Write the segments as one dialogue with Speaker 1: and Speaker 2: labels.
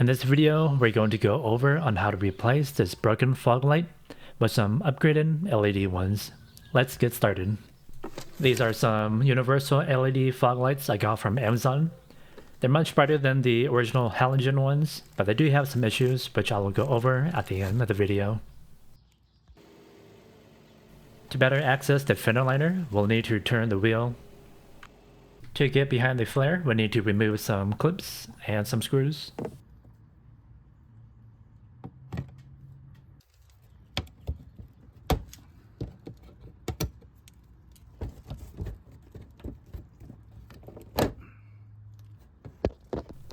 Speaker 1: In this video, we're going to go over on how to replace this broken fog light with some upgraded LED ones. Let's get started. These are some universal LED fog lights I got from Amazon. They're much brighter than the original halogen ones, but they do have some issues which I will go over at the end of the video. To better access the fender liner, we'll need to turn the wheel. To get behind the flare, we need to remove some clips and some screws.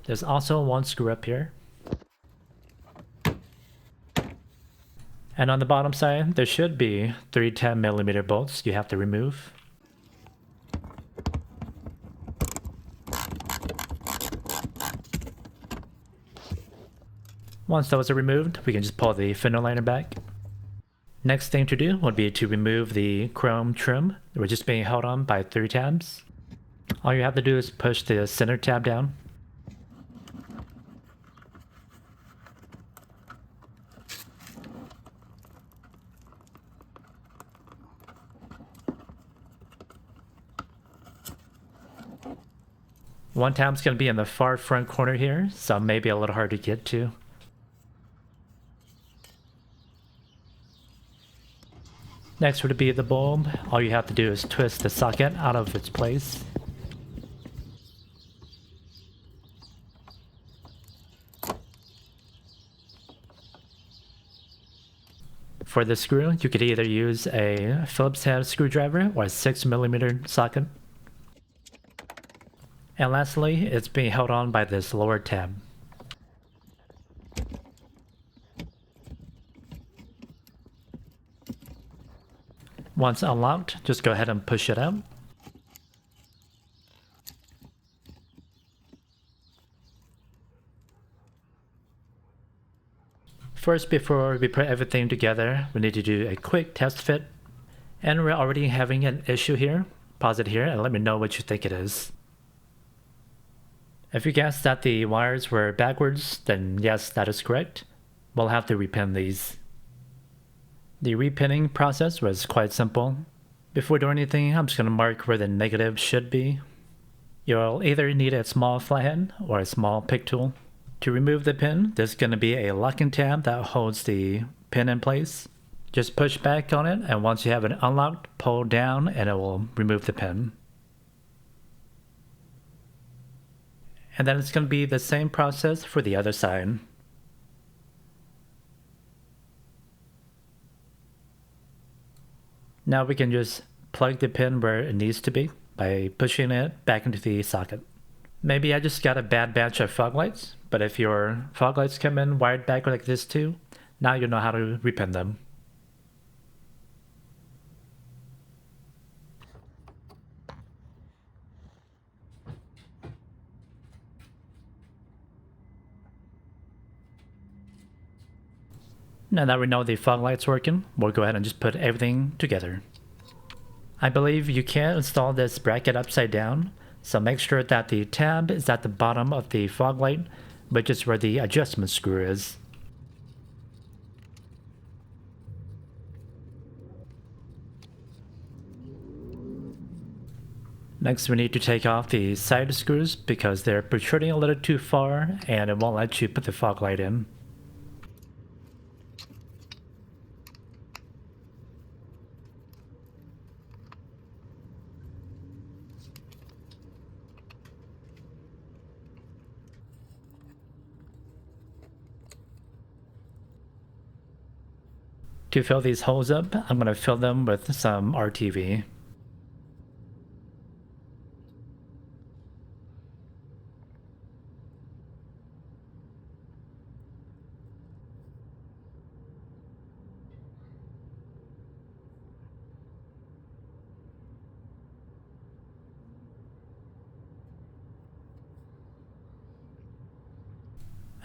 Speaker 1: There's also one screw up here. And on the bottom side, there should be 3 10mm bolts you have to remove. Once those are removed, we can just pull the fender liner back. Next thing to do would be to remove the chrome trim, which is being held on by 3 tabs. All you have to do is push the center tab down. One tab's going to be in the far front corner here, so it may be a little hard to get to. Next would be the bulb. All you have to do is twist the socket out of its place. For the screw, you could either use a Phillips head screwdriver or a 6mm socket. And lastly, it's being held on by this lower tab. Once unlocked, just go ahead and push it out. First, before we put everything together, we need to do a quick test fit. And we're already having an issue here. Pause it here and let me know what you think it is. If you guessed that the wires were backwards, then yes, that is correct. We'll have to repin these. The repinning process was quite simple. Before doing anything, I'm just going to mark where the negative should be. You'll either need a small flathead or a small pick tool. To remove the pin, there's going to be a locking tab that holds the pin in place. Just push back on it, and once you have it unlocked, pull down and it will remove the pin. And then it's going to be the same process for the other side. Now we can just plug the pin where it needs to be by pushing it back into the socket. Maybe I just got a bad batch of fog lights, but if your fog lights come in wired back like this too, now you know how to repin them. Now that we know the fog light's working, we'll go ahead and just put everything together. I believe you can install this bracket upside down, so make sure that the tab is at the bottom of the fog light, which is where the adjustment screw is. Next, we need to take off the side screws because they're protruding a little too far and it won't let you put the fog light in. To fill these holes up, I'm going to fill them with some RTV.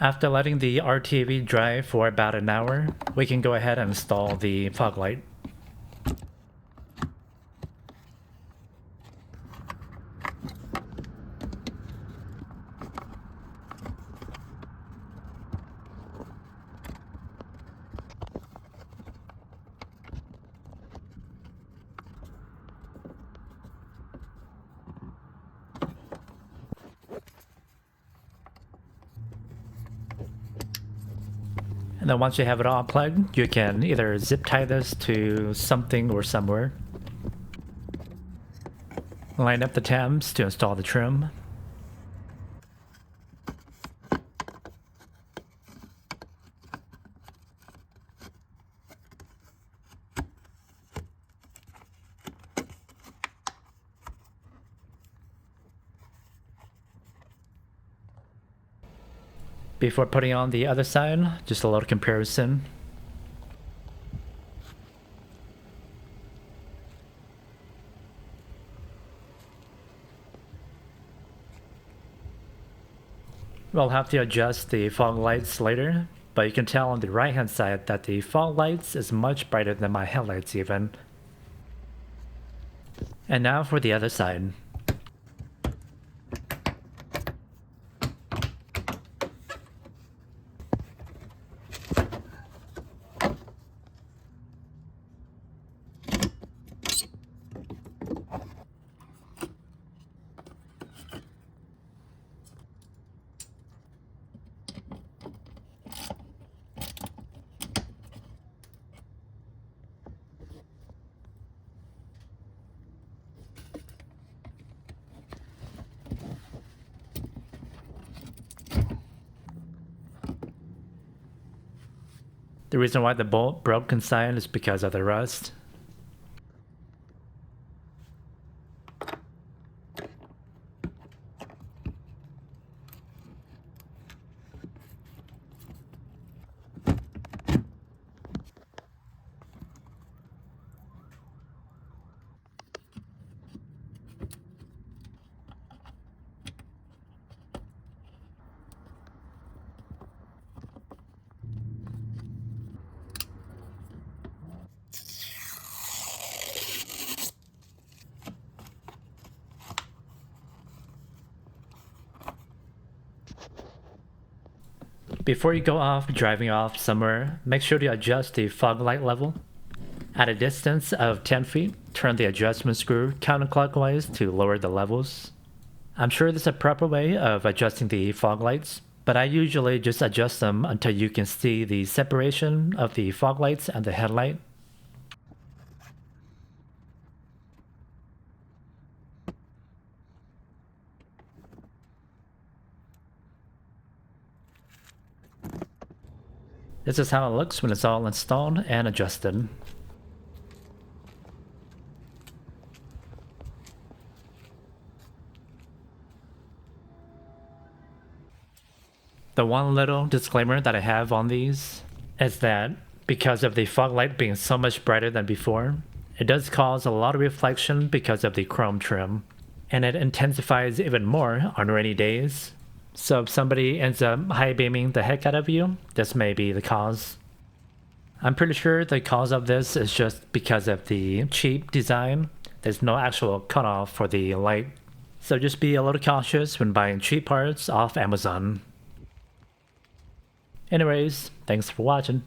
Speaker 1: After letting the RTV dry for about an hour, we can go ahead and install the fog light. And then once you have it all plugged, you can either zip tie this to something or somewhere. Line up the tabs to install the trim. Before putting on the other side, just a little comparison. We'll have to adjust the fog lights later, but you can tell on the right hand side that the fog lights is much brighter than my headlights even. And now for the other side. The reason why the bolt broke inside is because of the rust. Before you go off driving off somewhere, make sure to adjust the fog light level. At a distance of 10 feet, turn the adjustment screw counterclockwise to lower the levels. I'm sure there's a proper way of adjusting the fog lights, but I usually just adjust them until you can see the separation of the fog lights and the headlight. This is how it looks when it's all installed and adjusted. The one little disclaimer that I have on these is that because of the fog light being so much brighter than before, it does cause a lot of reflection because of the chrome trim, and it intensifies even more on rainy days. So if somebody ends up high beaming the heck out of you, this may be the cause. I'm pretty sure the cause of this is just because of the cheap design. There's no actual cutoff for the light. So just be a little cautious when buying cheap parts off Amazon. Anyways, thanks for watching.